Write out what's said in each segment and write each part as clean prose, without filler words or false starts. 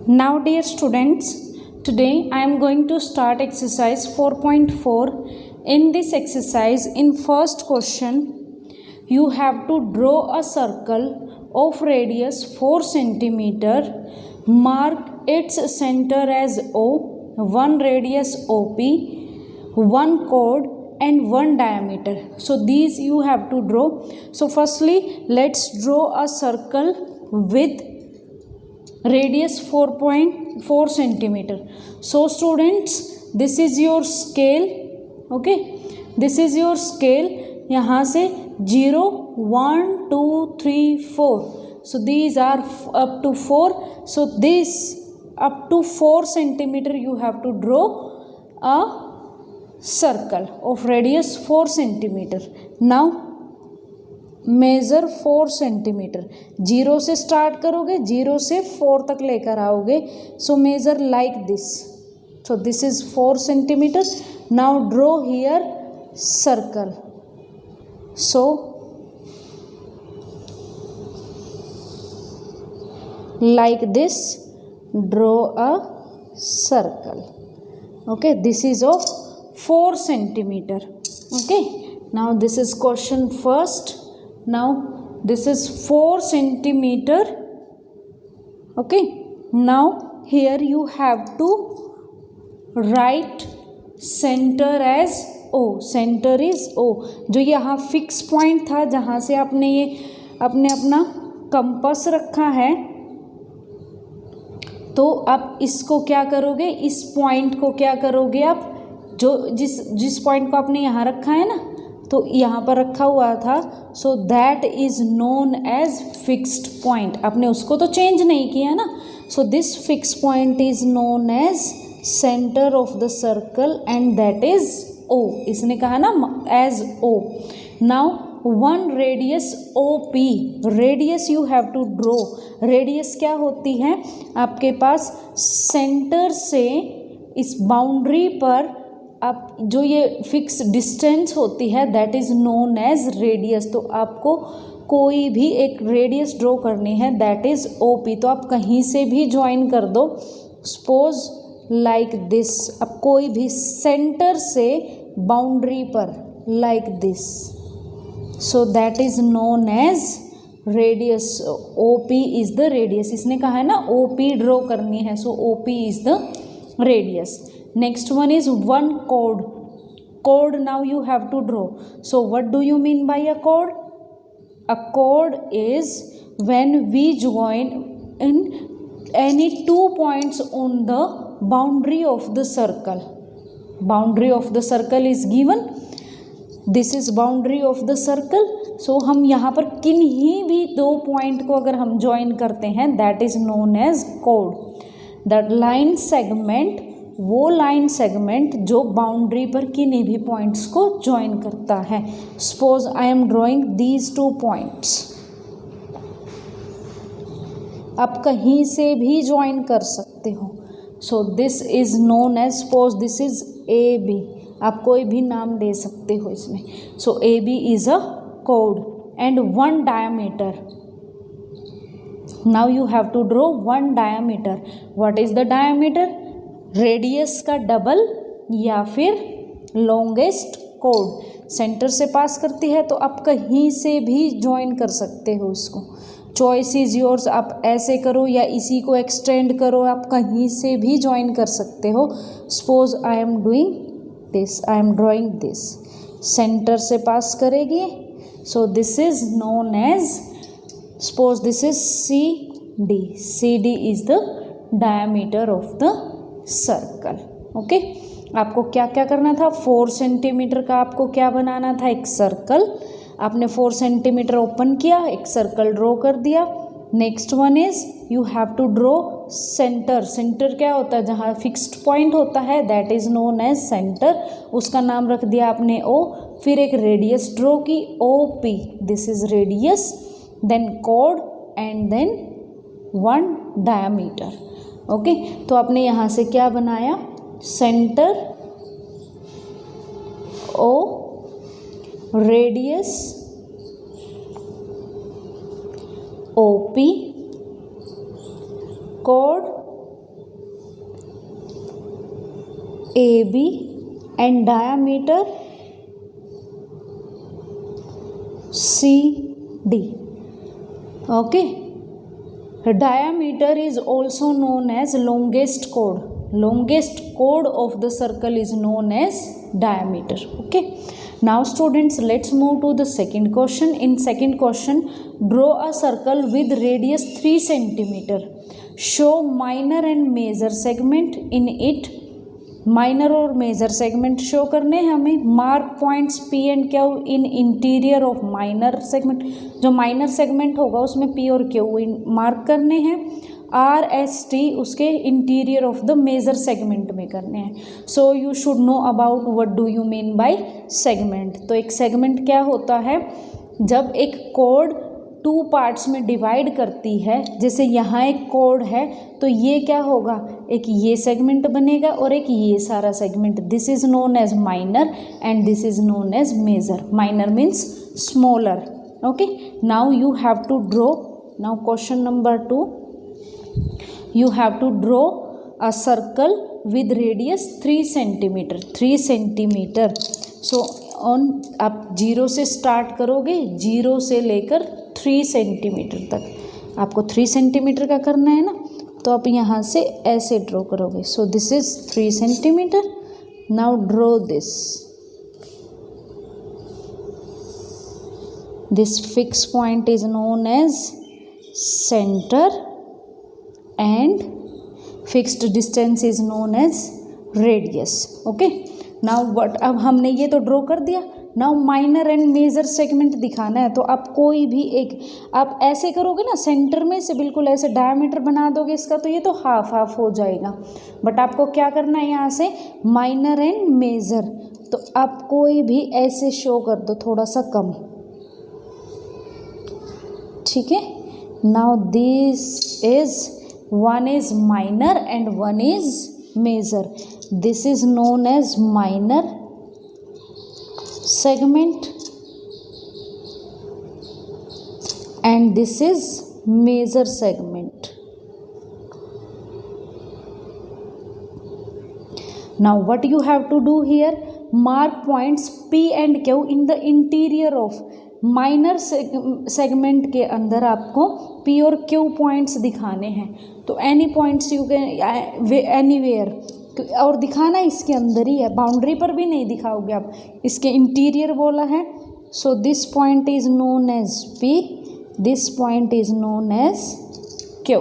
Now dear students, today I am going to start exercise 4.4. In this exercise, in first question, you have to draw a circle of radius 4 centimeter. Mark its center as O, one radius OP, one chord and one diameter. So these you have to draw. So firstly, let's draw a circle with radius 4.4 centimeter. So students, this is your scale. Okay, this is your scale. यहाँ से 0 1 2 3 4. So these are up to 4. So this up to 4 centimeter you have to draw a circle of radius 4 centimeter. Now measure 4 centimetre. 0 से start करोगे, 0 से 4 तक लेकर आओगे. So measure like this. So this is 4 centimetre. Now draw here circle. So like this, draw a circle. Okay, this is of 4 centimeter. Okay, now this is question first. Now this is 4 centimeter. Okay, now here you have to write center as O. Center is O. जो यहाँ fix point था जहाँ से आपने ये अपना compass रखा है, तो आप इसको क्या करोगे, इस पॉइंट को क्या करोगे आप, जो जिस पॉइंट को आपने यहाँ रखा है ना, तो यहाँ पर रखा हुआ था. So that is known as fixed point. आपने उसको तो चेंज नहीं किया ना. So this fix point is known as centre of the circle and that is O. इसने कहा ना as O. Now one radius OP. Radius you have to draw. Radius क्या होती है, आपके पास सेंटर से इस बाउंड्री पर आप जो ये फिक्स डिस्टेंस होती है that is known as radius. तो आपको कोई भी एक रेडियस ड्रॉ करनी है दैट इज़ OP. तो आप कहीं से भी ज्वाइन कर दो. Suppose like this. अब कोई भी सेंटर से बाउंड्री पर like this. So that is known as radius. OP is the radius. इसने कहा है ना OP ड्रॉ करनी है. So OP is the radius. Next one is one chord. Chord now you have to draw. So what do you mean by a chord? A chord is when we join in any 2 points on the boundary of the circle. Boundary of the circle is given. This is boundary of the circle. So हम यहाँ पर किन्हीं भी 2 point को अगर हम join करते हैं that is known as chord. That line segment, वो लाइन सेगमेंट जो बाउंड्री पर किन्हीं भी पॉइंट्स को ज्वाइन करता है. Suppose I am drawing these 2 points. आप कहीं से भी ज्वाइन कर सकते हो. So this is known as, suppose this is AB. आप कोई भी नाम दे सकते हो इसमें. So AB is a chord and one diameter. Now you have to draw one diameter. What is the diameter? Radius का डबल या फिर लॉन्गेस्ट कोड. सेंटर से पास करती है तो आप कहीं से भी ज्वाइन कर सकते हो इसको. Choice is yours. आप ऐसे करो या इसी को एक्सटेंड करो, आप कहीं से भी ज्वाइन कर सकते हो. Suppose I am doing this, I am drawing this. Centre से पास करेगी. So this is known as, suppose this is CD. CD is the diameter of the circle. Okay, आपको क्या क्या करना था, 4 सेंटीमीटर का आपको क्या बनाना था, एक सर्कल. आपने 4 सेंटीमीटर ओपन किया, एक सर्कल ड्रॉ कर दिया. Next one is you have to draw centre. Centre क्या होता है, जहाँ फिक्स्ड पॉइंट होता है that is known as centre. उसका नाम रख दिया आपने O. फिर एक रेडियस ड्रॉ की OP. This is radius. Then chord and then one diameter. Okay, तो आपने यहाँ से क्या बनाया, centre O, radius OP chord AB and diameter CD. Okay, diameter is also known as longest chord. Longest chord of the circle is known as diameter. Okay, now students, let's move to the second question. In second question, draw a circle with radius 3 centimeter. Show minor and major segment in it. Minor और major segment show करने हैं हमें. Mark points P and Q in interior of minor segment. जो minor segment होगा उसमें P और Q mark करने हैं. आर एस टी उसके interior of the major segment में करने हैं. So you should know about what do you mean by segment. तो एक सेगमेंट क्या होता है, जब एक कोड 2 पार्ट्स में डिवाइड करती है. जैसे यहाँ एक कोड है तो ये क्या होगा, एक ये सेगमेंट बनेगा और एक ये सारा segment. This is known as minor and this is known as major. Minor means smaller. Okay, now you have to draw. Now question number 2, you have to draw a circle with radius 3 centimeter. 3 centimeter. So on आप 0 से start करोगे, 0 से लेकर 3 centimetre तक. आपको 3 centimetre का करना है ना, तो आप यहाँ से ऐसे ड्रॉ करोगे. So this is 3 centimetre. Now draw this. This fix point is known as centre and fixed distance is known as radius. okay, now what, अब हमने ये तो ड्रॉ कर दिया. Now minor and major segment दिखाना है. तो आप कोई भी एक, आप ऐसे करोगे ना, सेंटर में से बिल्कुल ऐसे डायमीटर बना दोगे इसका, तो ये तो हाफ हाफ हो जाएगा. बट आपको क्या करना है, यहाँ से माइनर एंड मेजर. तो आप कोई भी ऐसे शो कर दो, थोड़ा सा कम. ठीक है. Now this is, one is minor and one is major. This is known as minor segment and this is major segment. Now what you have to do here, mark points P and Q in the interior of minor segment के अंदर आपको P और Q points दिखाने हैं. तो any points you can anywhere, और दिखाना इसके अंदर ही है, बाउंड्री पर भी नहीं दिखाओगे आप, इसके इंटीरियर बोला है. So this point is known as P, this point is known as Q.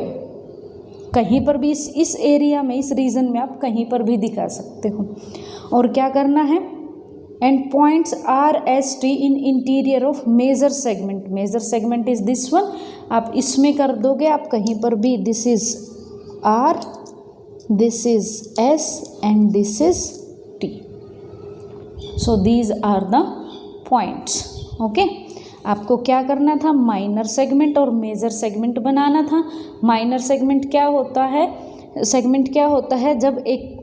कहीं पर भी इस एरिया में, इस रीजन में आप कहीं पर भी दिखा सकते हो. और क्या करना है, and points R S T in interior of major segment. Major segment is this one. आप इसमें कर दोगे, आप कहीं पर भी. this is R, this is S and this is T. so these are the points. okay, आपको क्या करना था, माइनर सेगमेंट और मेजर सेगमेंट बनाना था. माइनर सेगमेंट क्या होता है, सेगमेंट क्या होता है, जब एक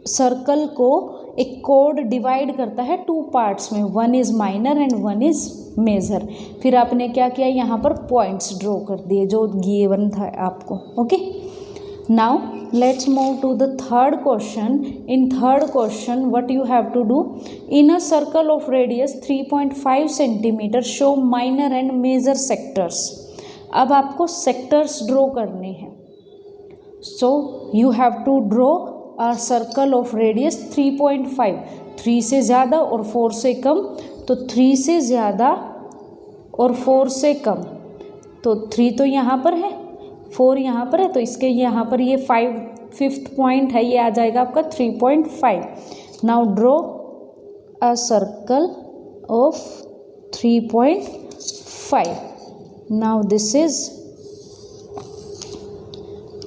सर्कल को एक कोड डिवाइड करता है 2 पार्ट्स में. One is minor and one is major. फिर आपने क्या किया, यहाँ पर पॉइंट्स ड्रॉ कर दिए जो गिवन था आपको. Okay, now let's move to the third question. In third question what you have to do, in a circle of radius 3.5 centimetre show minor and major sectors. अब आपको सेक्टर्स ड्रॉ करने हैं. So you have to draw a circle of radius 3.5. 3 से ज़्यादा और 4 से कम. तो 3 से ज़्यादा और 4 से कम. तो 3 तो यहाँ पर है, 4 यहाँ पर है, तो इसके यहाँ पर ये 5th पॉइंट है, ये आ जाएगा आपका 3.5. Now draw a circle of 3.5. Now this is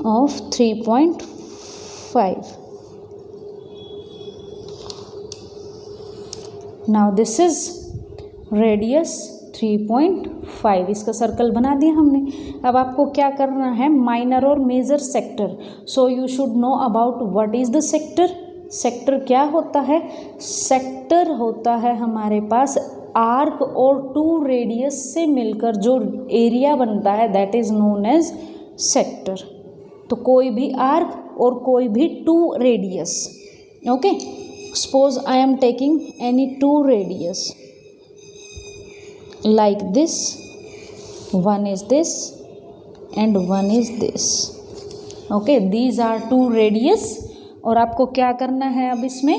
of 3.5. Now this is radius 3.5. इसका सर्कल बना दिया हमने. अब आपको क्या करना है, माइनर और major sector. So you should know about what is the sector. Sector क्या होता है, सेक्टर होता है हमारे पास आर्क और 2 रेडियस से मिलकर जो एरिया बनता है, that is known as sector. तो कोई भी आर्क और कोई भी 2 radius. Okay, suppose I am taking any 2 radius like this, one is this and one is this. Okay, these are 2 radius. और आपको क्या करना है अब इसमें,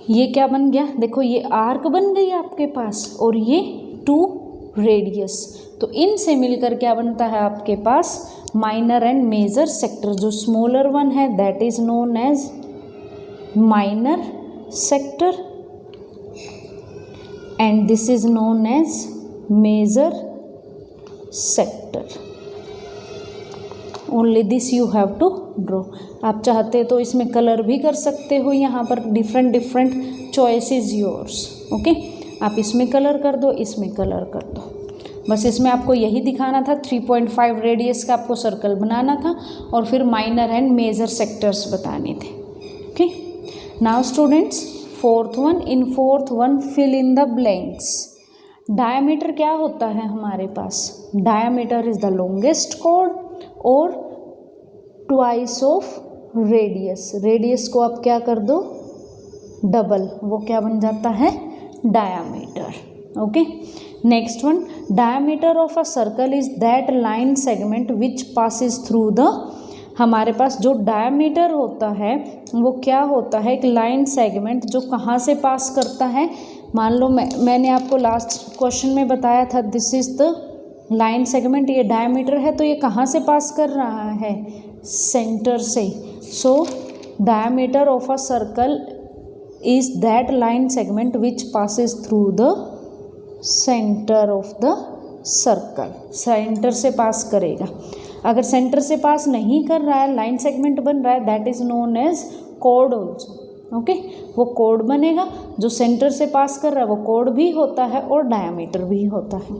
ये क्या बन गया, देखो ये आर्क बन गई आपके पास और ये 2 रेडियस. तो इनसे मिलकर क्या बनता है आपके पास माइनर एंड मेजर सेक्टर. जो स्मॉलर वन है that is known as minor sector and this is known as major sector. only this you have to draw. आप चाहते तो इसमें कलर भी कर सकते हो, यहाँ पर different choice is yours. Okay, आप इसमें कलर कर दो, इसमें कलर कर दो. बस इसमें आपको यही दिखाना था, 3.5 रेडियस का आपको सर्कल बनाना था और फिर माइनर एंड मेजर सेक्टर्स बताने थे. Okay, now students, fourth one, in fourth one fill in the blanks. Diameter क्या होता है हमारे पास, diameter is the longest chord और ट्वाइस ऑफ रेडियस. रेडियस को आप क्या कर दो डबल, वो क्या बन जाता है diameter. Okay, next one, diameter of a circle is that line segment which passes through the. हमारे पास जो डायमीटर होता है वो क्या होता है, एक लाइन सेगमेंट जो कहाँ से पास करता है. मान लो मैंने आपको लास्ट क्वेश्चन में बताया था this is the line segment, ये डायमीटर है तो ये कहाँ से पास कर रहा है, सेंटर से. So diameter of a circle is that line segment which passes through the centre of the circle. Centre से पास करेगा. अगर सेंटर से पास नहीं कर रहा है, लाइन सेगमेंट बन रहा है, that is known as chord also. Okay, वो कॉर्ड बनेगा. जो सेंटर से पास कर रहा है वो कॉर्ड भी होता है और डायमीटर भी होता है.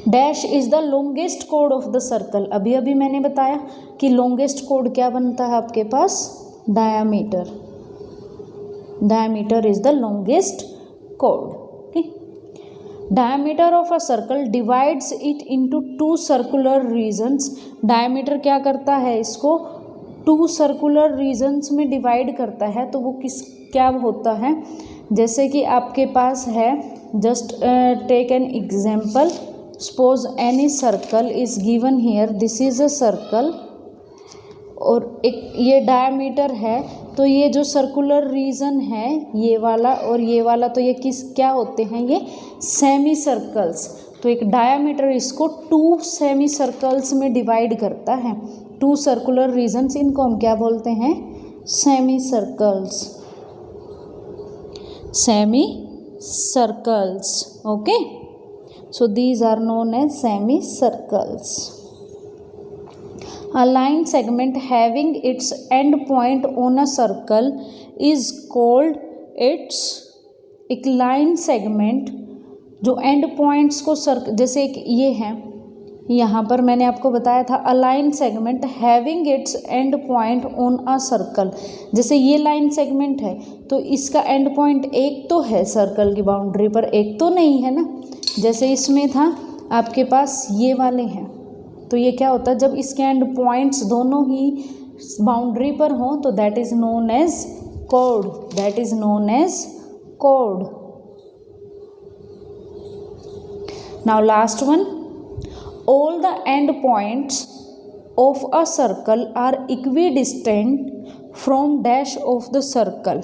Dash is the longest cord of the circle. अभी अभी मैंने बताया कि लॉन्गेस्ट कॉर्ड क्या बनता है आपके पास, diameter. Diameter is the longest chord. Diameter of a circle divides it into 2 circular regions. Diameter क्या करता है, इसको 2 सर्कुलर रीजन्स में डिवाइड करता है. तो वो क्या होता है, जैसे कि आपके पास है, just take an example. Suppose any circle is given here, this is a circle और एक ये डायमीटर है. तो ये जो सर्कुलर रीजन है ये वाला और ये वाला, तो ये क्या होते हैं, ये सेमी सर्कल्स. तो एक डायमीटर इसको 2 सेमी सर्कल्स में डिवाइड करता है. 2 सर्कुलर रीजन्स, इनको हम क्या बोलते हैं, semicircles. Semicircles. Okay, so these are known as semicircles. A line segment having its end point on a circle is called its. एक लाइन सेगमेंट जो एंड पॉइंट्स को जैसे एक ये है, यहाँ पर मैंने आपको बताया था a line segment having its and point on a circle. जैसे ये लाइन सेगमेंट है तो इसका एंड पॉइंट एक तो है सर्कल की बाउंड्री पर, एक तो नहीं है ना. जैसे इसमें था आपके पास ये वाले हैं, तो ये क्या होता है, जब इसके एंड पॉइंट्स दोनों ही बाउंड्री पर हों तो that is known as chord. That is known as chord. Now last one, all the end points of a circle are equidistant from dash of the circle.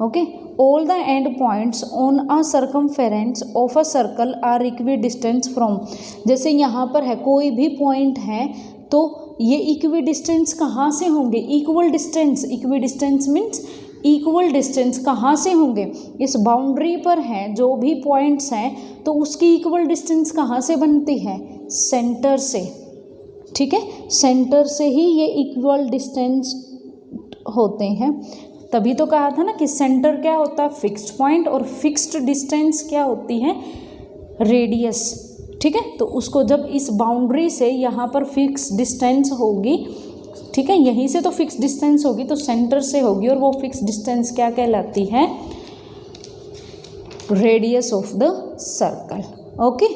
Okay, all the end points on a circumference of a circle are equidistant from. जैसे यहाँ पर है कोई भी point है तो ये equidistance कहाँ से होंगे, equal distance. Equidistance means equal distance कहाँ से होंगे, इस बाउंड्री पर हैं जो भी पॉइंट्स हैं तो उसकी इक्वल डिस्टेंस कहाँ से बनती है, सेंटर से. ठीक है, सेंटर से ही ये इक्वल डिस्टेंस होते हैं. तभी तो कहा था ना कि सेंटर क्या होता है, फिक्स्ड पॉइंट, और फिक्स्ड डिस्टेंस क्या होती है, रेडियस. ठीक है, तो उसको जब इस बाउंड्री से यहाँ पर फिक्स डिस्टेंस होगी, ठीक है, यहीं से तो फिक्स डिस्टेंस होगी तो सेंटर से होगी, और वो फिक्स डिस्टेंस क्या कहलाती है, radius of the circle. Okay.